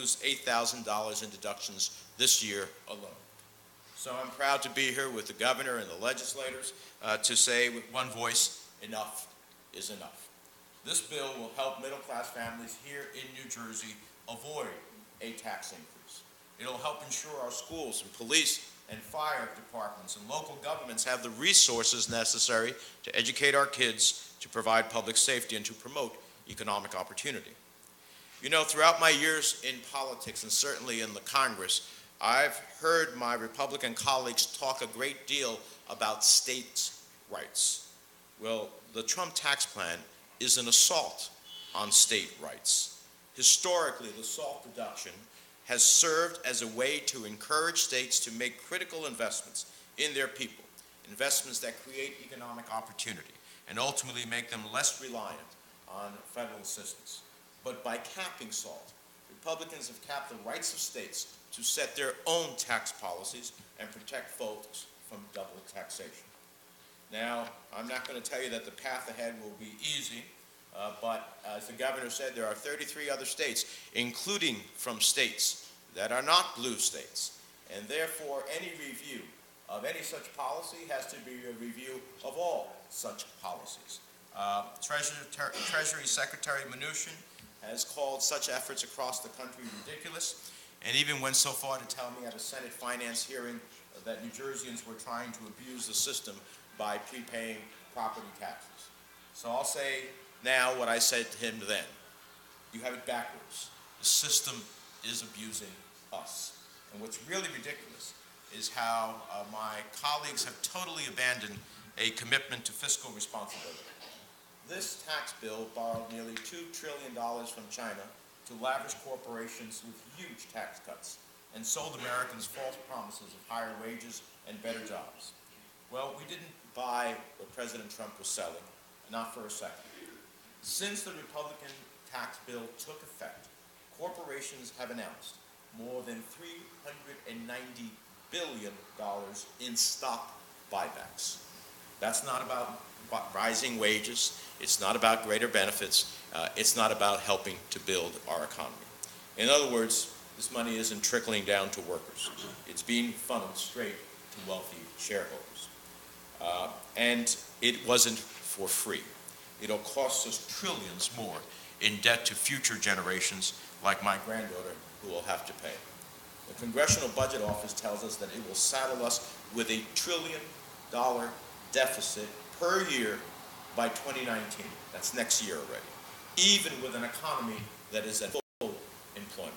lose $8,000 in deductions this year alone. So I'm proud to be here with the governor and the legislators to say with one voice, enough is enough. This bill will help middle-class families here in New Jersey avoid a tax increase. It'll help ensure our schools and police and fire departments and local governments have the resources necessary to educate our kids, to provide public safety, and to promote economic opportunity. You know, throughout my years in politics and certainly in the Congress, I've heard my Republican colleagues talk a great deal about states' rights. Well, the Trump tax plan is an assault on state rights. Historically, the SALT deduction has served as a way to encourage states to make critical investments in their people, investments that create economic opportunity and ultimately make them less reliant on federal assistance. But by capping SALT, Republicans have capped the rights of states to set their own tax policies and protect folks from double taxation. Now, I'm not going to tell you that the path ahead will be easy, but as the governor said, there are 33 other states, including from states that are not blue states. And therefore, any review of any such policy has to be a review of all such policies. Treasury Secretary Mnuchin has called such efforts across the country ridiculous, and even went so far to tell me at a Senate Finance hearing that New Jerseyans were trying to abuse the system by prepaying property taxes. So I'll say now what I said to him then. You have it backwards. The system is abusing us. And what's really ridiculous is how my colleagues have totally abandoned a commitment to fiscal responsibility. This tax bill borrowed nearly $2 trillion from China to lavish corporations with huge tax cuts and sold Americans false promises of higher wages and better jobs. Well, we didn't buy what President Trump was selling, not for a second. Since the Republican tax bill took effect, corporations have announced more than $390 billion in stock buybacks. That's not about rising wages. It's not about greater benefits. It's not about helping to build our economy. In other words, this money isn't trickling down to workers. It's being funneled straight to wealthy shareholders. And it wasn't for free. It'll cost us trillions more in debt to future generations like my granddaughter who will have to pay. The Congressional Budget Office tells us that it will saddle us with $1 trillion deficit per year by 2019. That's next year already, even with an economy that is at full employment.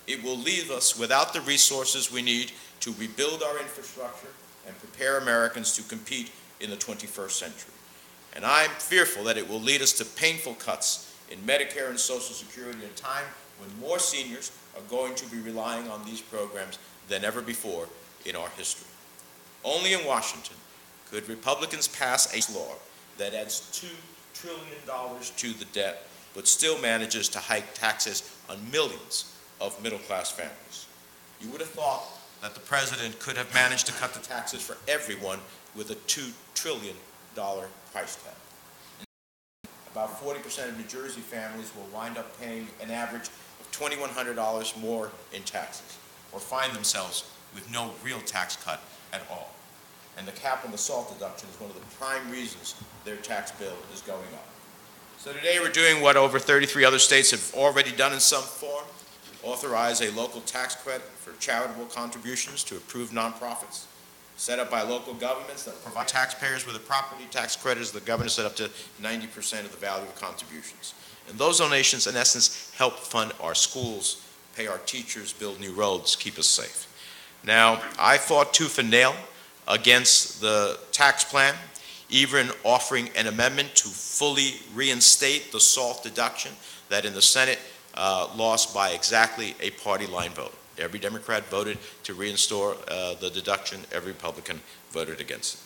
It will leave us without the resources we need to rebuild our infrastructure and prepare Americans to compete in the 21st century. And I'm fearful that it will lead us to painful cuts in Medicare and Social Security at a time when more seniors are going to be relying on these programs than ever before in our history. Only in Washington could Republicans pass a law that adds $2 trillion to the debt, but still manages to hike taxes on millions of middle-class families. You would have thought that the president could have managed to cut the taxes for everyone with a $2 trillion price tag. About 40% of New Jersey families will wind up paying an average of $2,100 more in taxes, or find themselves with no real tax cut at all. And the cap on the SALT deduction is one of the prime reasons their tax bill is going up. So today we're doing what over 33 other states have already done in some form, authorize a local tax credit for charitable contributions to approved nonprofits, set up by local governments that provide taxpayers with a property tax credit, as the governor said, up to 90% of the value of contributions. And those donations, in essence, help fund our schools, pay our teachers, build new roads, keep us safe. Now, I fought tooth and nail against the tax plan, even offering an amendment to fully reinstate the SALT deduction that in the Senate lost by exactly a party line vote. Every Democrat voted to reinstore the deduction. Every Republican voted against it.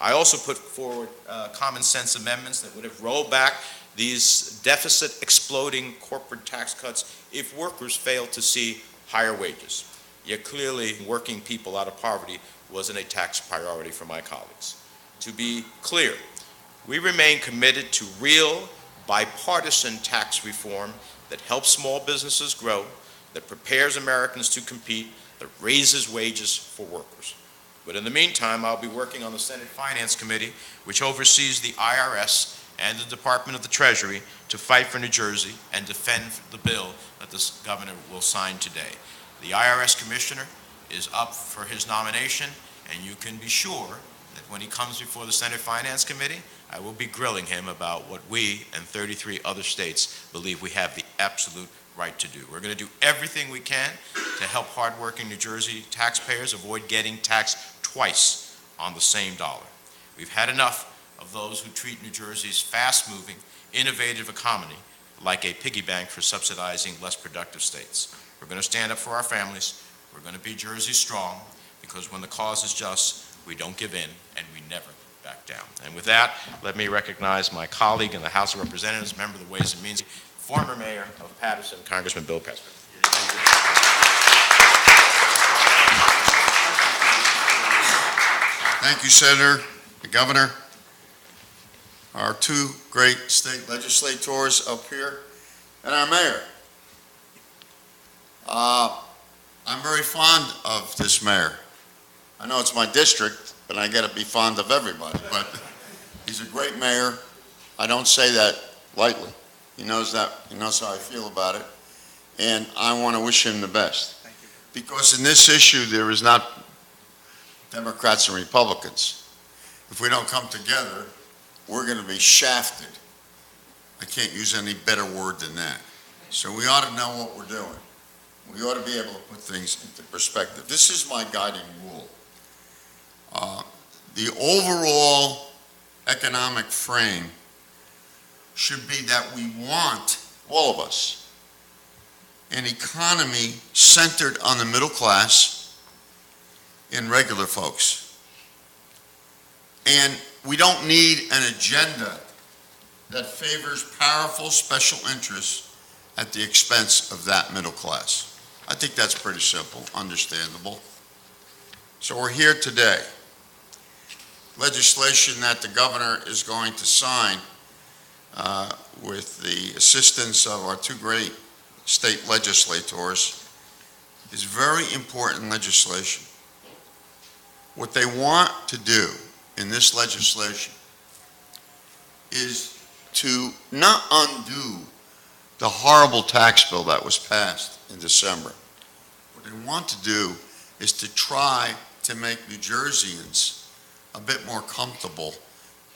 I also put forward common sense amendments that would have rolled back these deficit exploding corporate tax cuts if workers failed to see higher wages. Yet clearly working people out of poverty wasn't a tax priority for my colleagues. To be clear, we remain committed to real bipartisan tax reform that helps small businesses grow, that prepares Americans to compete, that raises wages for workers. But in the meantime, I'll be working on the Senate Finance Committee, which oversees the IRS and the Department of the Treasury, to fight for New Jersey and defend the bill that the governor will sign today. The IRS commissioner is up for his nomination, and you can be sure that when he comes before the Senate Finance Committee, I will be grilling him about what we and 33 other states believe we have the absolute right to do. We're going to do everything we can to help hardworking New Jersey taxpayers avoid getting taxed twice on the same dollar. We've had enough of those who treat New Jersey's fast-moving, innovative economy like a piggy bank for subsidizing less productive states. We're going to stand up for our families. We're going to be Jersey strong, because when the cause is just, we don't give in and we never back down. And with that, let me recognize my colleague in the House of Representatives, member of the Ways and Means, former mayor of Paterson, Congressman Bill Pesper. Thank you, Senator, the Governor, our two great state legislators up here, and our mayor. I'm very fond of this mayor. I know it's my district, but I got to be fond of everybody. But he's a great mayor. I don't say that lightly. He knows that. He knows how I feel about it, and I want to wish him the best. Thank you. Because in this issue, there is not Democrats and Republicans. If we don't come together, we're going to be shafted. I can't use any better word than that. So we ought to know what we're doing. We ought to be able to put things into perspective. This is my guiding rule. The overall economic frame should be that we want, all of us, an economy centered on the middle class and regular folks. And we don't need an agenda that favors powerful special interests at the expense of that middle class. I think that's pretty simple, understandable. So we're here today. Legislation that the governor is going to sign with the assistance of our two great state legislators is very important legislation. What they want to do in this legislation is to not undo the horrible tax bill that was passed in December. What they want to do is to try to make New Jerseyans a bit more comfortable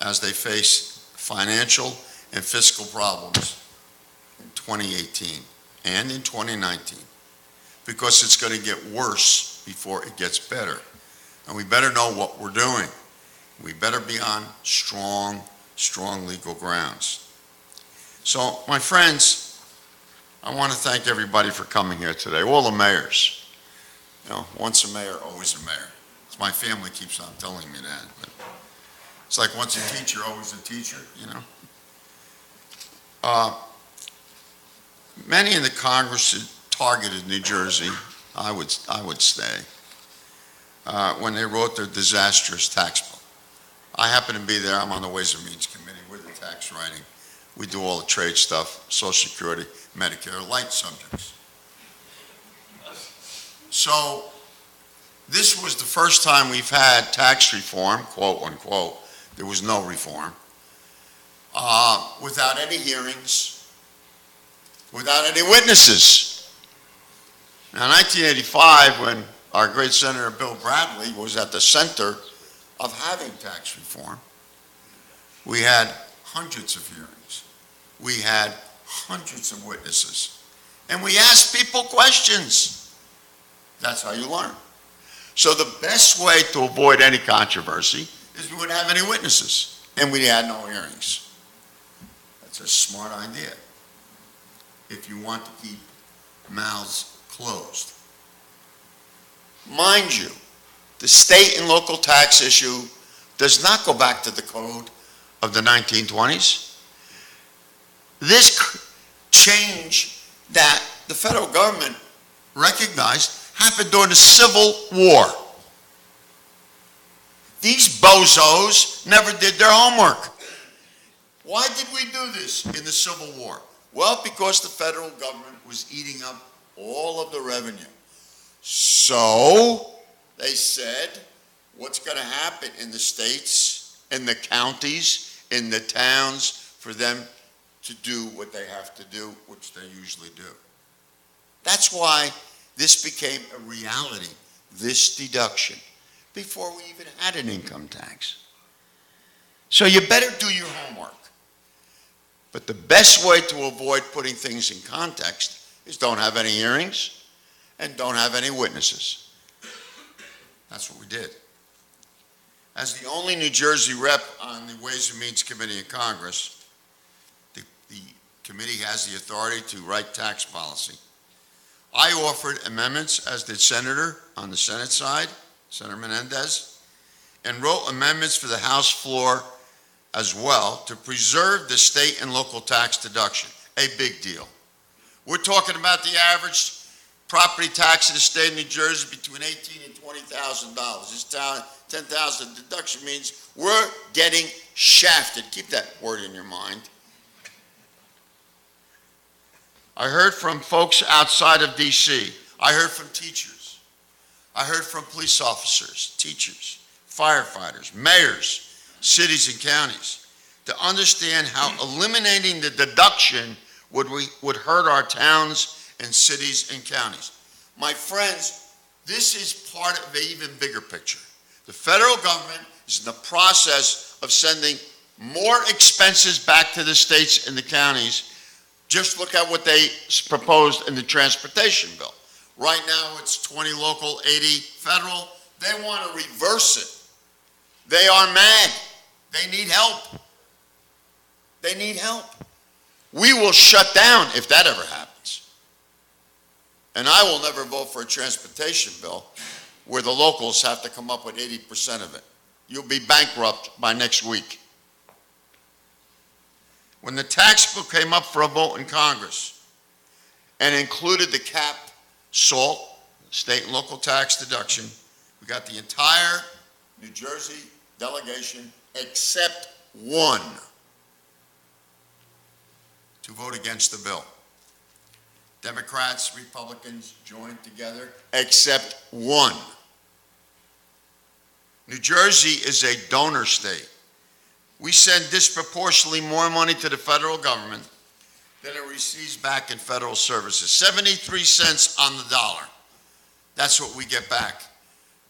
as they face financial and fiscal problems in 2018 and in 2019, because it's going to get worse before it gets better. And we better know what we're doing. We better be on strong legal grounds. So, my friends, I want to thank everybody for coming here today, all the mayors. You know, once a mayor, always a mayor. My family keeps on telling me that. But it's like once a teacher, always a teacher, you know. Many in the Congress targeted New Jersey, I would say, when they wrote their disastrous tax bill. I happen to be there. I'm on the Ways and Means Committee with the tax writing. We do all the trade stuff, Social Security, Medicare, light subjects. So this was the first time we've had tax reform, quote unquote. There was no reform, without any hearings, without any witnesses. Now, in 1985, when our great Senator Bill Bradley was at the center of having tax reform, we had hundreds of hearings. We had hundreds of witnesses. And we asked people questions. That's how you learn. So the best way to avoid any controversy is we wouldn't have any witnesses, and we had no hearings. That's a smart idea if you want to keep mouths closed. Mind you, the state and local tax issue does not go back to the code of the 1920s. This change that the federal government recognized happened during the Civil War. These bozos never did their homework. Why did we do this in the Civil War? Well, because the federal government was eating up all of the revenue. So they said, what's going to happen in the states, in the counties, in the towns for them to do what they have to do, which they usually do. That's why this became a reality, this deduction, before we even had an income tax. So you better do your homework. But the best way to avoid putting things in context is don't have any hearings and don't have any witnesses. That's what we did. As the only New Jersey rep on the Ways and Means Committee in Congress, the committee has the authority to write tax policy. I offered amendments, as did Senator on the Senate side, Senator Menendez, and wrote amendments for the House floor as well to preserve the state and local tax deduction, a big deal. We're talking about the average property tax in the state of New Jersey between $18,000 and $20,000. This town, $10,000 deduction means we're getting shafted. Keep that word in your mind. I heard from folks outside of D.C. I heard from teachers. I heard from police officers, teachers, firefighters, mayors, cities and counties, to understand how eliminating the deduction would hurt our towns and cities and counties. My friends, this is part of an even bigger picture. The federal government is in the process of sending more expenses back to the states and the counties. Just look at what they proposed in the transportation bill. Right now it's 20 local, 80 federal. They want to reverse it. They are mad. They need help. They need help. We will shut down if that ever happens. And I will never vote for a transportation bill where the locals have to come up with 80% of it. You'll be bankrupt by next week. When the tax bill came up for a vote in Congress and included the cap, SALT, state and local tax deduction, we got the entire New Jersey delegation except one to vote against the bill. Democrats, Republicans joined together, except one. New Jersey is a donor state. We send disproportionately more money to the federal government than it receives back in federal services. 73 cents on the dollar. That's what we get back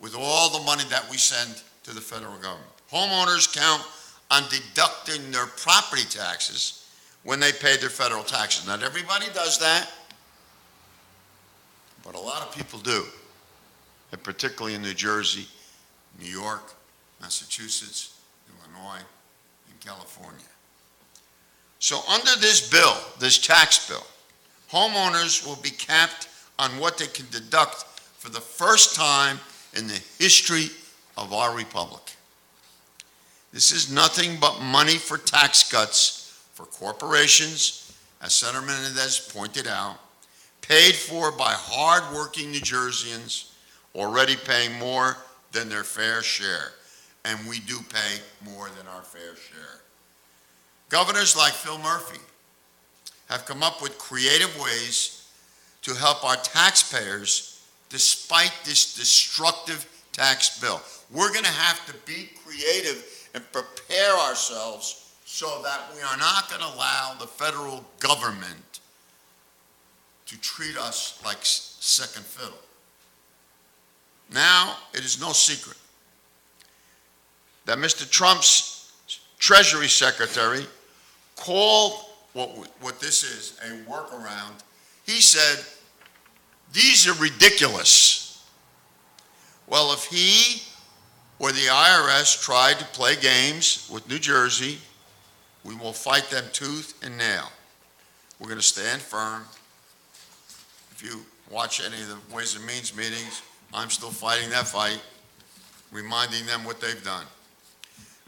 with all the money that we send to the federal government. Homeowners count on deducting their property taxes when they pay their federal taxes. Not everybody does that, but a lot of people do, and particularly in New Jersey, New York, Massachusetts, Illinois, and California. So under this bill, this tax bill, homeowners will be capped on what they can deduct for the first time in the history of our republic. This is nothing but money for tax cuts for corporations, as Senator Menendez pointed out, paid for by hard-working New Jerseyans already paying more than their fair share. And we do pay more than our fair share. Governors like Phil Murphy have come up with creative ways to help our taxpayers despite this destructive tax bill. We're going to have to be creative and prepare ourselves so that we are not going to allow the federal government to treat us like second fiddle. Now, it is no secret that Mr. Trump's Treasury Secretary called what this is a workaround. He said, these are ridiculous. Well, if he or the IRS tried to play games with New Jersey, we will fight them tooth and nail. We're going to stand firm. If you watch any of the Ways and Means meetings, I'm still fighting that fight, reminding them what they've done.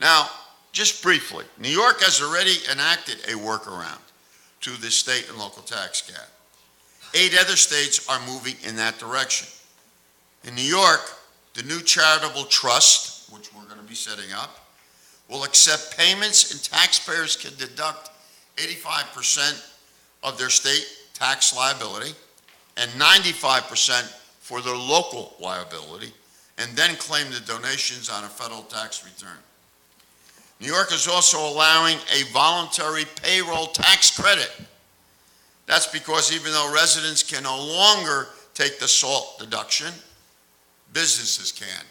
Now, just briefly, New York has already enacted a workaround to the state and local tax cap. 8 other states are moving in that direction. In New York, the new charitable trust, which we're going to be setting up, will accept payments and taxpayers can deduct 85% of their state tax liability and 95% for their local liability, and then claim the donations on a federal tax return. New York is also allowing a voluntary payroll tax credit. That's because even though residents can no longer take the SALT deduction, businesses can.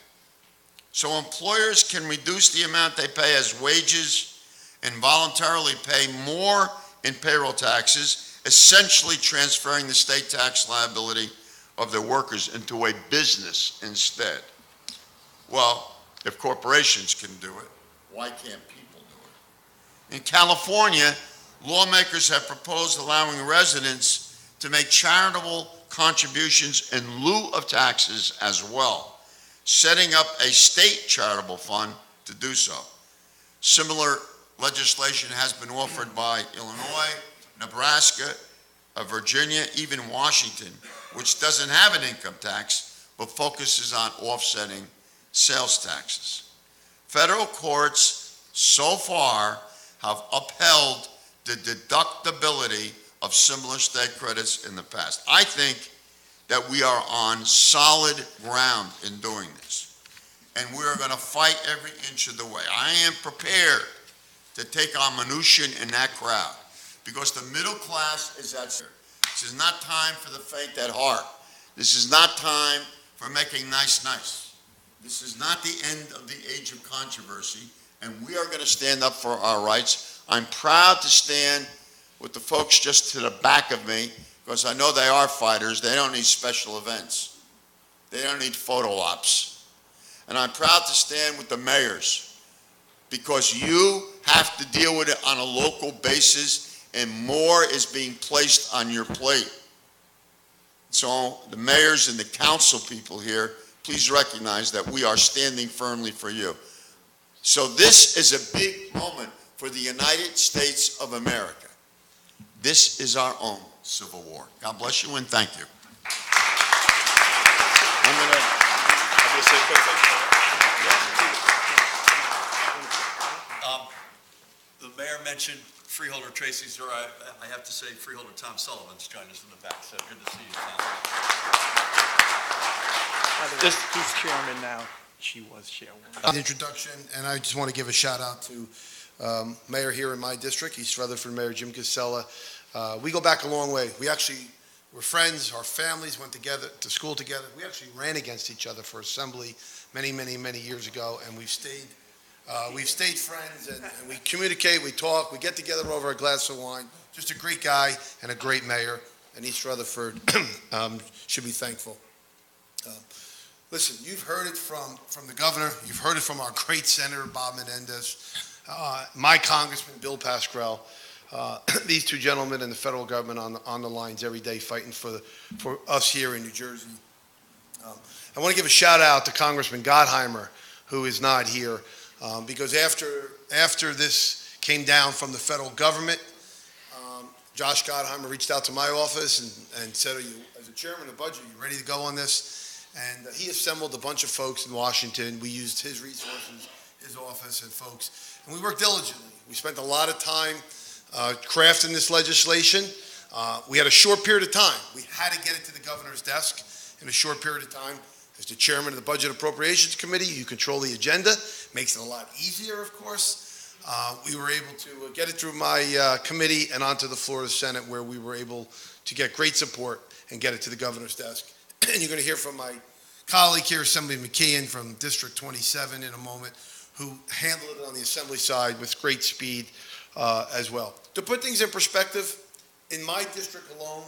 So employers can reduce the amount they pay as wages and voluntarily pay more in payroll taxes, essentially transferring the state tax liability of their workers into a business instead. Well, if corporations can do it, why can't people do it? In California, lawmakers have proposed allowing residents to make charitable contributions in lieu of taxes as well, setting up a state charitable fund to do so. Similar legislation has been offered by Illinois, Nebraska, Virginia, even Washington, which doesn't have an income tax, but focuses on offsetting sales taxes. Federal courts so far have upheld the deductibility of similar state credits in the past. I think that we are on solid ground in doing this, and we are going to fight every inch of the way. I am prepared to take on minutiae in that crowd, because the middle class is at stake. This is not time for the faint at heart. This is not time for making nice. This is not the end of the age of controversy, and we are going to stand up for our rights. I'm proud to stand with the folks just to the back of me, because I know they are fighters. They don't need special events. They don't need photo ops. And I'm proud to stand with the mayors, because you have to deal with it on a local basis, and more is being placed on your plate. So the mayors and the council people here, please recognize that we are standing firmly for you. So this is a big moment for the United States of America. This is our own Civil War. God bless you and thank you. The mayor mentioned Freeholder Tracy Zura. I have to say Freeholder Tom Sullivan's joined us in the back, so good to see you, Tom. Who's chairman now? She was chairwoman. Introduction, and I just want to give a shout out to Mayor here in my district, East Rutherford, Mayor Jim Casella. We go back a long way. We actually were friends. Our families went together to school together. We actually ran against each other for assembly many years ago, and we've stayed friends, and we communicate, we talk, we get together over a glass of wine. Just a great guy and a great mayor, and East Rutherford should be thankful. Listen, you've heard it from the governor, you've heard it from our great Senator Bob Menendez, my Congressman Bill Pascrell, these two gentlemen in the federal government on the lines every day fighting for us here in New Jersey. I want to give a shout out to Congressman Gottheimer, who is not here, because after this came down from the federal government, Josh Gottheimer reached out to my office and said, "Are you, as a chairman of the budget, are you ready to go on this?" And he assembled a bunch of folks in Washington. We used his resources, his office and folks, and we worked diligently. We spent a lot of time crafting this legislation. We had a short period of time. We had to get it to the governor's desk in a short period of time. As the chairman of the Budget Appropriations Committee, you control the agenda. Makes it a lot easier, of course. We were able to get it through my committee and onto the floor of the Senate, where we were able to get great support and get it to the governor's desk. And you're going to hear from my colleague here, Assemblyman McKeon from District 27 in a moment, who handled it on the Assembly side with great speed as well. To put things in perspective, in my district alone,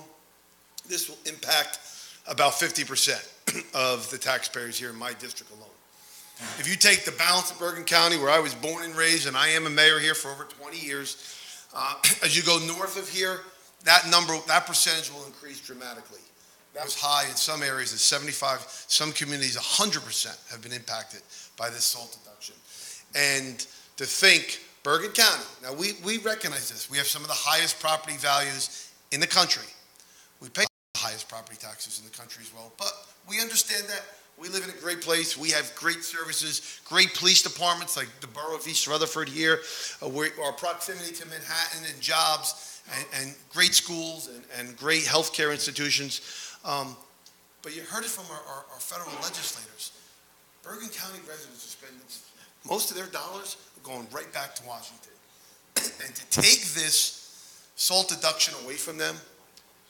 this will impact about 50% of the taxpayers here in my district alone. If you take the balance of Bergen County, where I was born and raised, and I am a mayor here for over 20 years, as you go north of here, that percentage will increase dramatically. That was high in some areas at 75, some communities 100% have been impacted by this SALT deduction. And to think, Bergen County, now we recognize this, we have some of the highest property values in the country. We pay the highest property taxes in the country as well. But we understand that. We live in a great place. We have great services, great police departments like the Borough of East Rutherford here, our proximity to Manhattan and jobs, and great schools and great healthcare institutions. But you heard it from our federal legislators. Bergen County residents are spending most of their dollars going right back to Washington. And to take this SALT deduction away from them,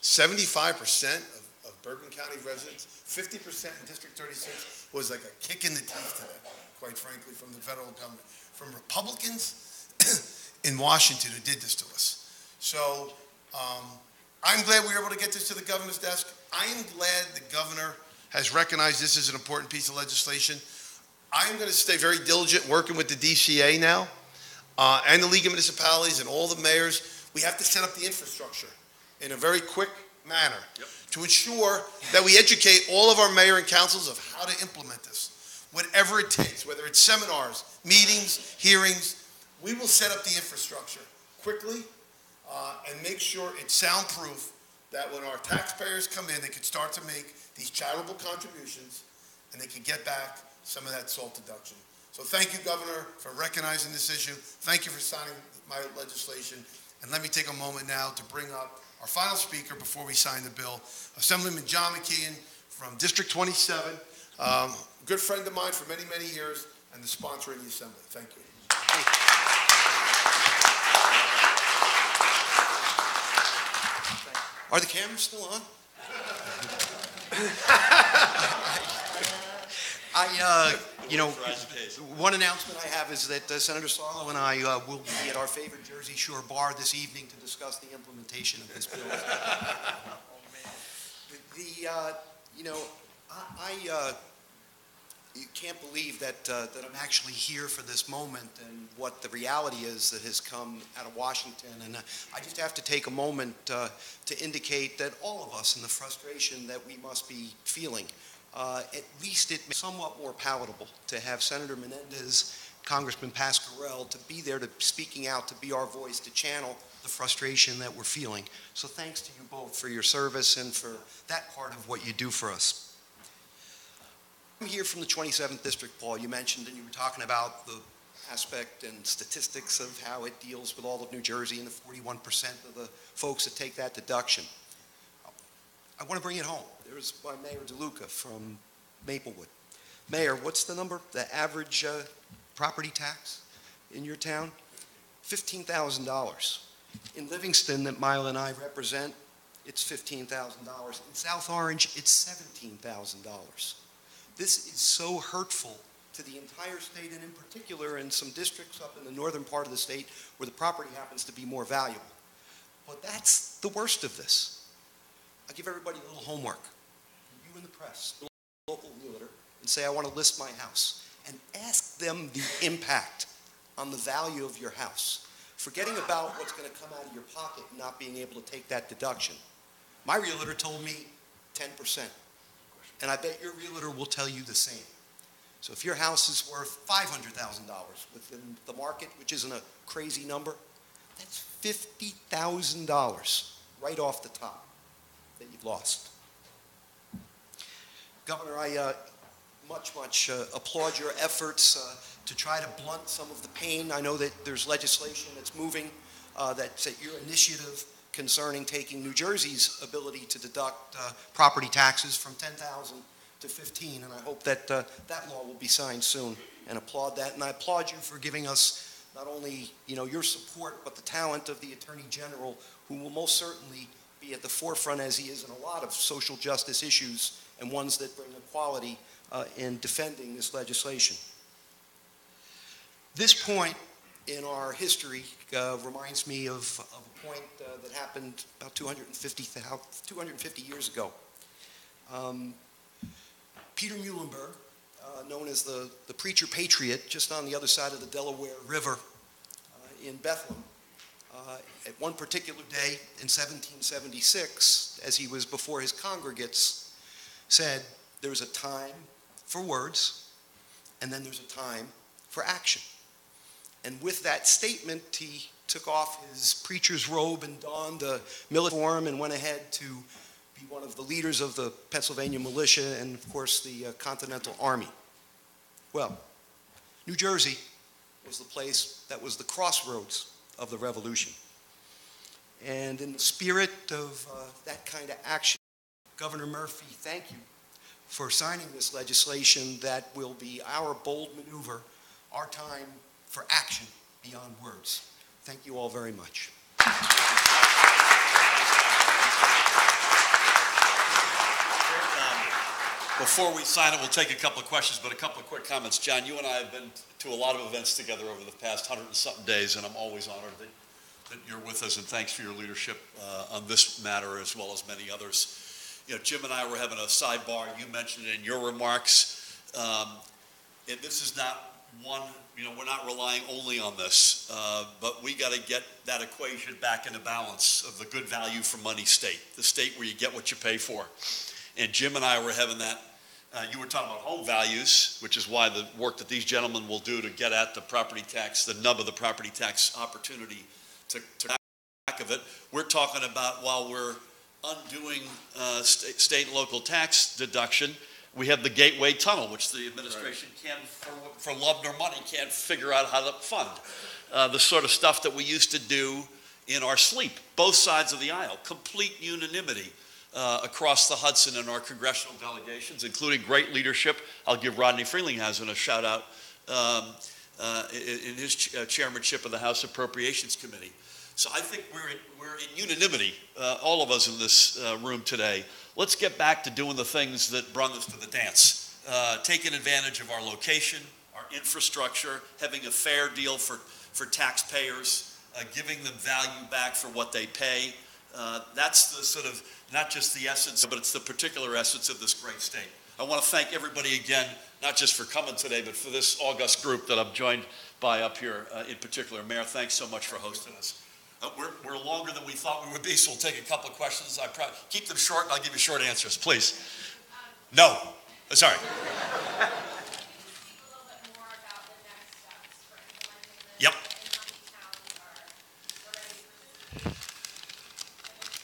75% of Bergen County residents, 50% in District 36, was like a kick in the teeth to them, quite frankly, from the federal government. From Republicans in Washington who did this to us. So I'm glad we were able to get this to the governor's desk. I am glad the governor has recognized this as an important piece of legislation. I am going to stay very diligent working with the DCA now and the League of Municipalities and all the mayors. We have to set up the infrastructure in a very quick manner to ensure that we educate all of our mayor and councils of how to implement this. Whatever it takes, whether it's seminars, meetings, hearings, we will set up the infrastructure quickly and make sure it's soundproof that when our taxpayers come in, they can start to make these charitable contributions and they can get back some of that SALT deduction. So thank you, Governor, for recognizing this issue. Thank you for signing my legislation. And let me take a moment now to bring up our final speaker before we sign the bill, Assemblyman John McKeon from District 27, good friend of mine for many, many years, and the sponsor in the Assembly. Thank you. Are the cameras still on? One announcement I have is that Senator Sarlo and I will be at our favorite Jersey Shore bar this evening to discuss the implementation of this bill. You can't believe that I'm actually here for this moment and what the reality is that has come out of Washington. And I just have to take a moment to indicate that all of us in the frustration that we must be feeling, at least it may be somewhat more palatable to have Senator Menendez, Congressman Pascarell, to be there, to speaking out, to be our voice, to channel the frustration that we're feeling. So thanks to you both for your service and for that part of what you do for us. I'm here from the 27th District, Paul. You mentioned and you were talking about the aspect and statistics of how it deals with all of New Jersey and the 41% of the folks that take that deduction. I want to bring it home. There's my Mayor DeLuca from Maplewood. Mayor, what's the number, the average property tax in your town? $15,000. In Livingston, that Mila and I represent, it's $15,000. In South Orange, it's $17,000. This is so hurtful to the entire state, and in particular in some districts up in the northern part of the state where the property happens to be more valuable. But that's the worst of this. I give everybody a little homework. You in the press, the local realtor, and say, I want to list my house. And ask them the impact on the value of your house. Forgetting about what's going to come out of your pocket and not being able to take that deduction. My realtor told me 10%. And I bet your realtor will tell you the same. So if your house is worth $500,000 within the market, which isn't a crazy number, that's $50,000 right off the top that you've lost. Governor, I much applaud your efforts to try to blunt some of the pain. I know that there's legislation that's moving, that's at your initiative, concerning taking New Jersey's ability to deduct property taxes from $10,000 to $15,000, and I hope that that law will be signed soon, and applaud that. And I applaud you for giving us not only your support, but the talent of the Attorney General, who will most certainly be at the forefront, as he is in a lot of social justice issues and ones that bring equality in defending this legislation. This point in our history reminds me of a point that happened about 250 years ago. Peter Muhlenberg, known as the Preacher Patriot, just on the other side of the Delaware River in Bethlehem, at one particular day in 1776, as he was before his congregates, said, there's a time for words, and then there's a time for action. And with that statement, he took off his preacher's robe and donned a military uniform and went ahead to be one of the leaders of the Pennsylvania militia and, of course, the Continental Army. Well, New Jersey was the place that was the crossroads of the Revolution. And in the spirit of that kind of action, Governor Murphy, thank you for signing this legislation that will be our bold maneuver, our time for action beyond words. Thank you all very much. Before we sign it, we'll take a couple of questions, but a couple of quick comments. John, you and I have been to a lot of events together over the past 100 and something days, and I'm always honored that you're with us, and thanks for your leadership on this matter as well as many others. You know, Jim and I were having a sidebar. You mentioned it in your remarks, and this is not one, you know, we're not relying only on this, but we got to get that equation back into balance of the good value for money state, the state where you get what you pay for. And Jim and I were having that. You were talking about home values, which is why the work that these gentlemen will do to get at the property tax, the nub of the property tax opportunity to back of it. We're talking about while we're undoing state and local tax deduction, we have the Gateway Tunnel, which the administration can't, for love nor money, can't figure out how to fund. The sort of stuff that we used to do in our sleep, both sides of the aisle, complete unanimity. Across the Hudson in our congressional delegations, including great leadership. I'll give Rodney Frelinghuysen a shout out in his chairmanship of the House Appropriations Committee. So I think we're in unanimity, all of us in this room today. Let's get back to doing the things that brought us to the dance. Taking advantage of our location, our infrastructure, having a fair deal for taxpayers, giving them value back for what they pay. That's the sort of, not just the essence, but it's the particular essence of this great state. I want to thank everybody again, not just for coming today, but for this august group that I'm joined by up here in particular. Mayor, thanks so much for hosting us. We're longer than we thought we would be, so we'll take a couple of questions. Keep them short, and I'll give you short answers, please. No. Sorry. Yep.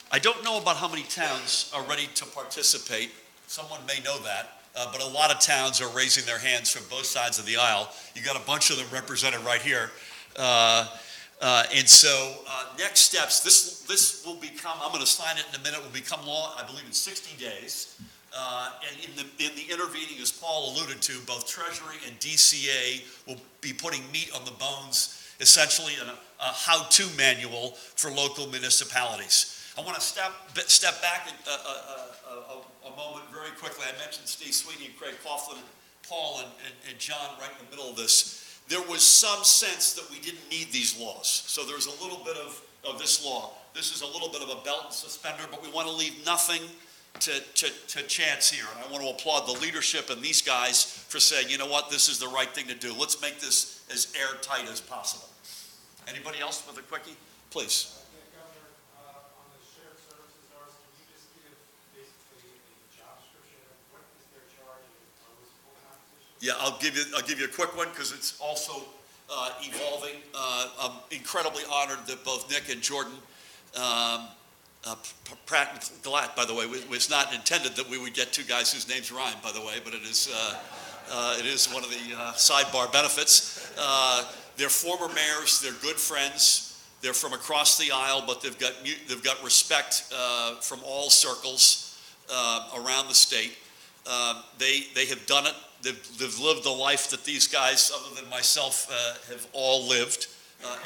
I don't know about how many towns are ready to participate. Someone may know that, but a lot of towns are raising their hands from both sides of the aisle. You got a bunch of them represented right here. And so next steps, this will become, I'm going to sign it in a minute, will become law, I believe, in 60 days. And in the intervening, as Paul alluded to, both Treasury and DCA will be putting meat on the bones, essentially a how-to manual for local municipalities. I want to step back a moment very quickly. I mentioned Steve Sweeney and Craig Coughlin, Paul and John right in the middle of this. There was some sense that we didn't need these laws. So there's a little bit of this law. This is a little bit of a belt and suspender, but we want to leave nothing to chance here. And I want to applaud the leadership and these guys for saying, you know what, this is the right thing to do. Let's make this as airtight as possible. Anybody else with a quickie? Please. Yeah, I'll give you a quick one because it's also evolving. I'm incredibly honored that both Nick and Jordan, Pratt and Glatt, by the way, it's not intended that we would get two guys whose names rhyme, by the way, but it is one of the sidebar benefits. They're former mayors, they're good friends, they're from across the aisle, but they've got respect from all circles around the state. They have done it. They've lived the life that these guys, other than myself, have all lived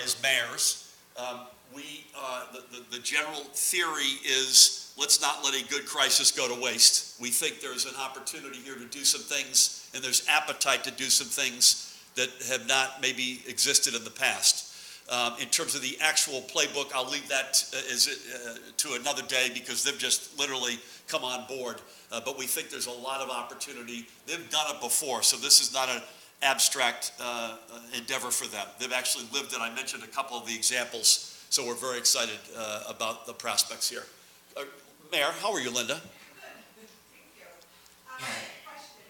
as mayors. The general theory is let's not let a good crisis go to waste. We think there's an opportunity here to do some things, and there's appetite to do some things that have not maybe existed in the past. In terms of the actual playbook, I'll leave that to another day because they've just literally come on board. But we think there's a lot of opportunity. They've done it before, so this is not an abstract endeavor for them. They've actually lived it. I mentioned a couple of the examples, so we're very excited about the prospects here. Mayor, how are you, Linda? Good. Thank you. Question.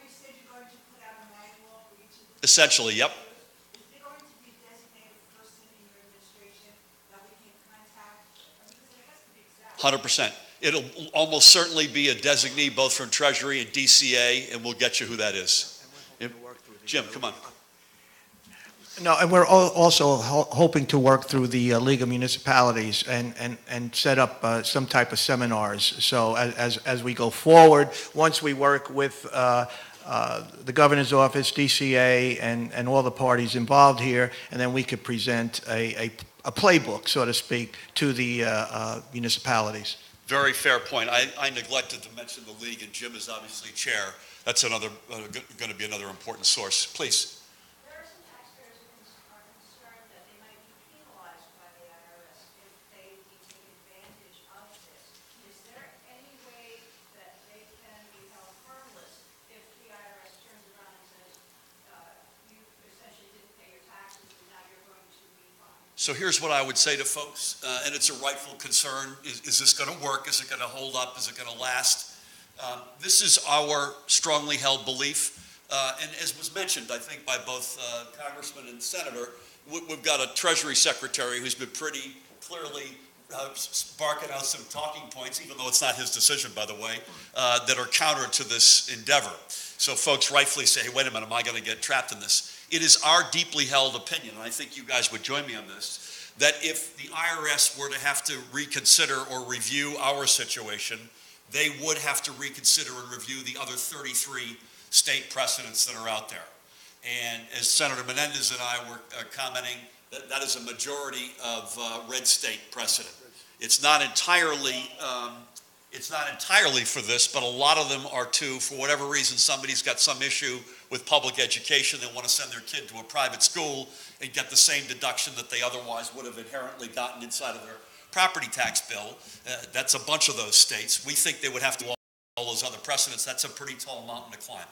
You said you're going to put out a manual for each of the... Essentially, yep. Is there going to be a designated person in your administration that we can contact? Because it has to be exact. 100%. It'll almost certainly be a designee both from Treasury and DCA, and we'll get you who that is. Jim, come on. No, and we're also hoping to work through the League of Municipalities and set up some type of seminars. So as we go forward, once we work with the Governor's Office, DCA, and all the parties involved here, and then we could present a playbook, so to speak, to the municipalities. Very fair point. I neglected to mention the league, and Jim is obviously chair. That's another going to be another important source. Please. There are some taxpayers who are concerned that they might be penalized by the IRS if they take advantage of this. Is there any way that they can be held harmless if the IRS turns around and says, you essentially didn't pay your taxes and now you're going to be fined? So here's what I would say to folks, and it's a rightful concern. Is this going to work? Is it going to hold up? Is it going to last? This is our strongly held belief. And as was mentioned, I think, by both Congressman and Senator, we've got a Treasury Secretary who's been pretty clearly sparking out some talking points, even though it's not his decision, by the way, that are counter to this endeavor. So folks rightfully say, hey, wait a minute, am I going to get trapped in this? It is our deeply held opinion, and I think you guys would join me on this, that if the IRS were to have to reconsider or review our situation, they would have to reconsider and review the other 33 state precedents that are out there. And as Senator Menendez and I were commenting, that is a majority of red state precedent. It's not entirely for this, but a lot of them are too. For whatever reason, somebody's got some issue with public education. They want to send their kid to a private school and get the same deduction that they otherwise would have inherently gotten inside of their property tax bill. That's a bunch of those states. We think they would have to do all those other precedents. That's a pretty tall mountain to climb.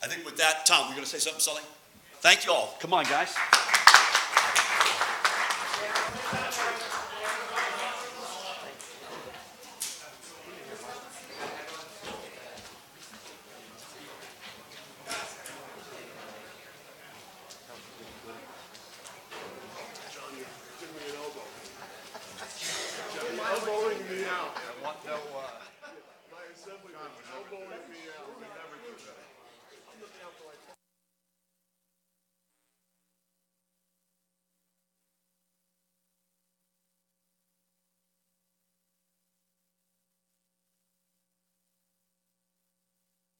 I think with that, Tom, you're going to say something, Sully? Thank you all. Come on, guys. Elbowing me out. I want no, my assembly was elbowing me.